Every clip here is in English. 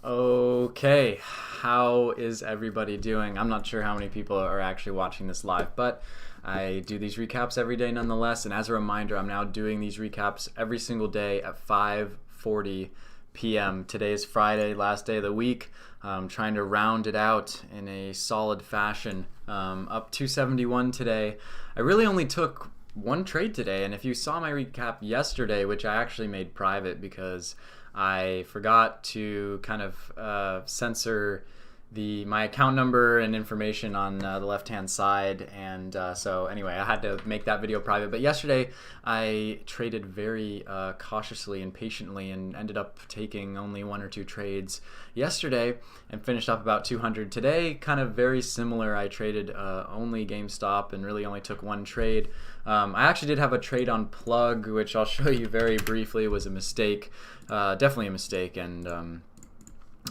Okay, how is everybody doing? I'm not sure how many people are actually watching this live, but I do these recaps every day nonetheless. And as a reminder, I'm now doing these recaps every single day at 5:40 p.m. Today is Friday, last day of the week. I'm trying to round it out in a solid fashion. Up 271 today. I really only took one trade today, and if you saw my recap yesterday, which I actually made private because I forgot to kind of censor my account number and information on the left hand side, and so anyway, I had to make that video private. But yesterday I traded very cautiously and patiently and ended up taking only one or two trades yesterday and finished up about 200 today. Kind of very similar. I traded only GameStop and really only took one trade. I actually did have a trade on Plug, which I'll show you very briefly. It was a mistake, definitely a mistake, and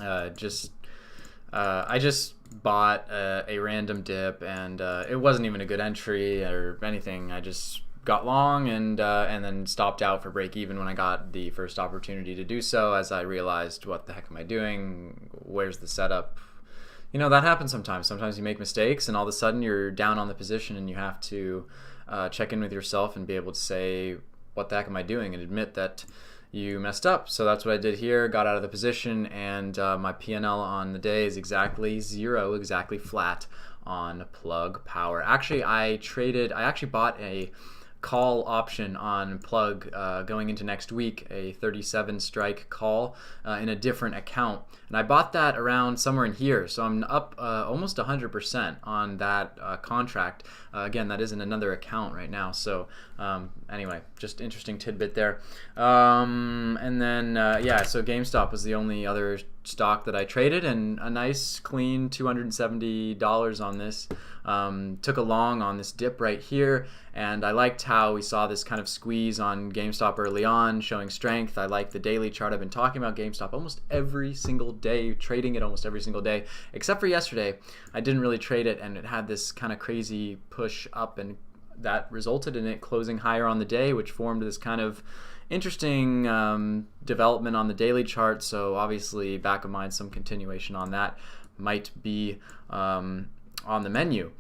I just bought a random dip, and it wasn't even a good entry or anything. I just got long and then stopped out for break even when I got the first opportunity to do so, as I realized, what the heck am I doing? Where's the setup? You know, that happens sometimes. Sometimes you make mistakes and all of a sudden you're down on the position and you have to check in with yourself and be able to say, what the heck am I doing? And admit that you messed up. So that's what I did here. Got out of the position, and my P&L on the day is exactly zero, exactly flat on Plug Power. Actually, I actually bought a call option on Plug going into next week, a 37 strike call in a different account, and I bought that around somewhere in here, so I'm up almost 100% on that contract. Again, that is in another account right now, so anyway, just interesting tidbit there. And then yeah, so GameStop was the only other stock that I traded, and a nice clean $270 on this. Took a long on this dip right here, and I liked how we saw this kind of squeeze on GameStop early on, showing strength. I like the daily chart. I've been talking about GameStop almost every single day, trading it almost every single day, except for yesterday. I didn't really trade it, and it had this kind of crazy push up, and that resulted in it closing higher on the day, which formed this kind of interesting development on the daily chart. So obviously, back of mind, some continuation on that might be on the menu.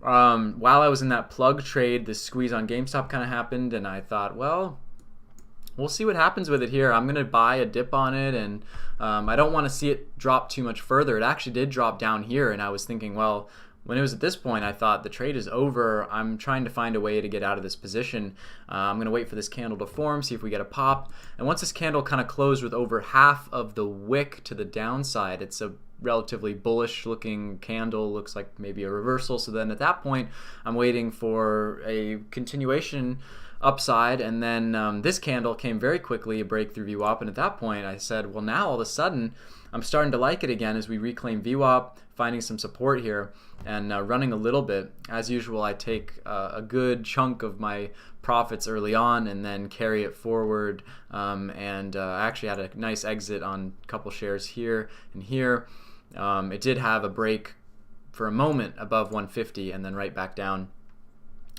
While I was in that Plug trade, this squeeze on GameStop kind of happened, and I thought, well, we'll see what happens with it here. I'm going to buy a dip on it, and I don't want to see it drop too much further. It actually did drop down here, and I was thinking, well, when it was at this point, I thought the trade is over. I'm trying to find a way to get out of this position. I'm going to wait for this candle to form, see if we get a pop. And once this candle kind of closed with over half of the wick to the downside, it's a relatively bullish looking candle, looks like maybe a reversal. So then at that point, I'm waiting for a continuation upside, and then this candle came very quickly, a breakthrough VWAP, and at that point I said, well, now all of a sudden I'm starting to like it again as we reclaim VWAP, finding some support here, and running a little bit. As usual, I take a good chunk of my profits early on and then carry it forward, and I actually had a nice exit on a couple shares here and here. It did have a break for a moment above 150 and then right back down.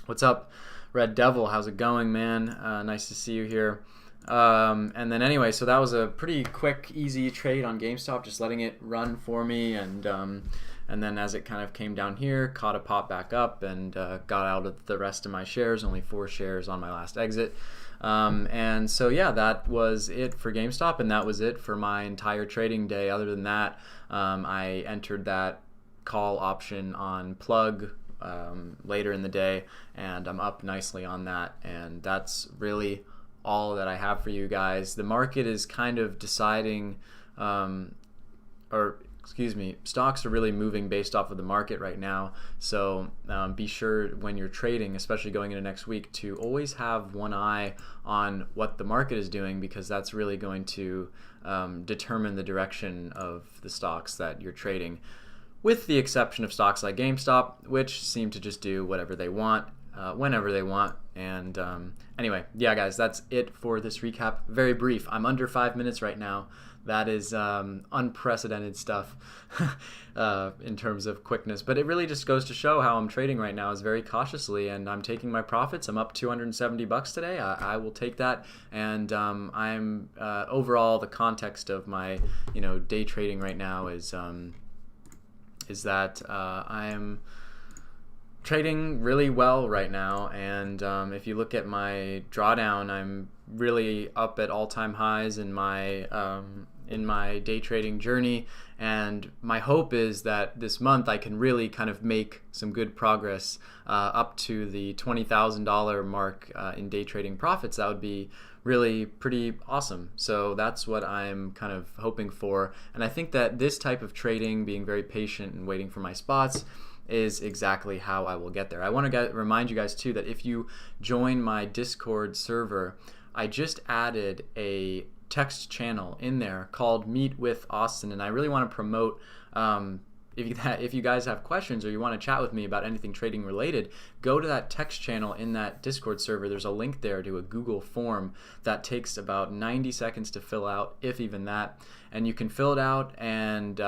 What's up, Red Devil? How's it going, man? Nice to see you here. And then anyway, so that was a pretty quick, easy trade on GameStop, just letting it run for me, and then as it kind of came down here, caught a pop back up, and got out of the rest of my shares, only 4 shares on my last exit. And so yeah, that was it for GameStop, and that was it for my entire trading day. Other than that, I entered that call option on Plug later in the day, and I'm up nicely on that, and that's really all that I have for you guys. The market is kind of deciding, stocks are really moving based off of the market right now. So be sure when you're trading, especially going into next week, to always have one eye on what the market is doing, because that's really going to determine the direction of the stocks that you're trading, with the exception of stocks like GameStop, which seem to just do whatever they want. whenever they want. And anyway, yeah, guys, that's it for this recap. Very brief. I'm under 5 minutes right now. That is unprecedented stuff in terms of quickness. But it really just goes to show how I'm trading right now is very cautiously, and I'm taking my profits. I'm up $270 today. I will take that. And I'm overall, the context of my day trading right now is that I'm trading really well right now, and if you look at my drawdown, I'm really up at all-time highs in my day trading journey, and my hope is that this month I can really kind of make some good progress up to the $20,000 mark in day trading profits. That would be really pretty awesome. So that's what I'm kind of hoping for, and I think that this type of trading, being very patient and waiting for my spots, is exactly how I will get there. I want to remind you guys too that if you join my Discord server, I just added a text channel in there called Meet with Austin, and I really want to promote if you guys have questions or you want to chat with me about anything trading related, go to that text channel in that Discord server. There's a link there to a Google form that takes about 90 seconds to fill out, if even that, and you can fill it out and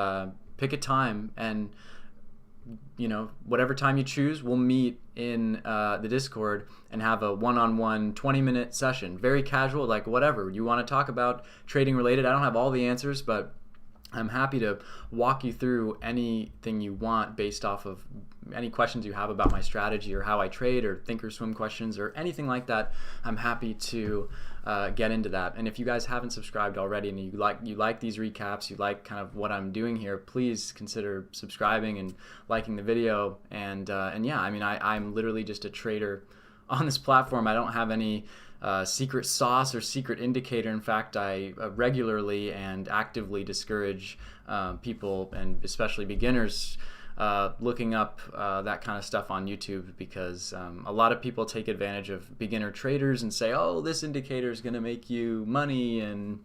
pick a time, and whatever time you choose, we'll meet in the Discord and have a one-on-one 20-minute session. Very casual, like whatever you want to talk about trading related. I don't have all the answers, but I'm happy to walk you through anything you want based off of any questions you have about my strategy or how I trade, or thinkorswim questions or anything like that. I'm happy to get into that. And if you guys haven't subscribed already and you like these recaps, you like kind of what I'm doing here, please consider subscribing and liking the video. And yeah, I mean, I'm literally just a trader on this platform. I don't have any secret sauce or secret indicator. In fact, I regularly and actively discourage people, and especially beginners, looking up that kind of stuff on YouTube, because a lot of people take advantage of beginner traders and say, oh, this indicator is going to make you money, and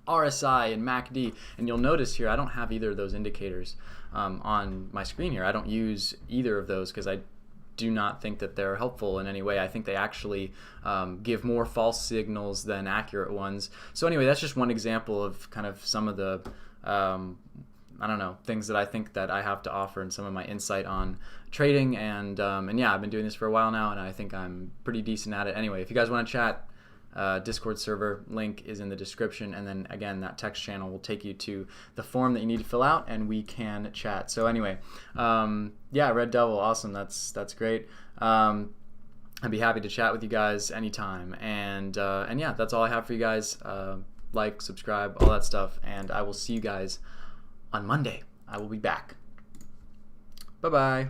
RSI and MACD. And you'll notice here I don't have either of those indicators on my screen here. I don't use either of those because I do not think that they're helpful in any way. I think they actually give more false signals than accurate ones. So anyway, that's just one example of kind of some of the things that I think that I have to offer, and some of my insight on trading. And yeah, I've been doing this for a while now, and I think I'm pretty decent at it. Anyway, if you guys want to chat, Discord server link is in the description, and then again, that text channel will take you to the form that you need to fill out, and we can chat. So anyway, yeah, Red Devil, awesome. That's great. I'd be happy to chat with you guys anytime. And yeah, that's all I have for you guys. Like, subscribe, all that stuff, and I will see you guys on Monday. I will be back. Bye-bye.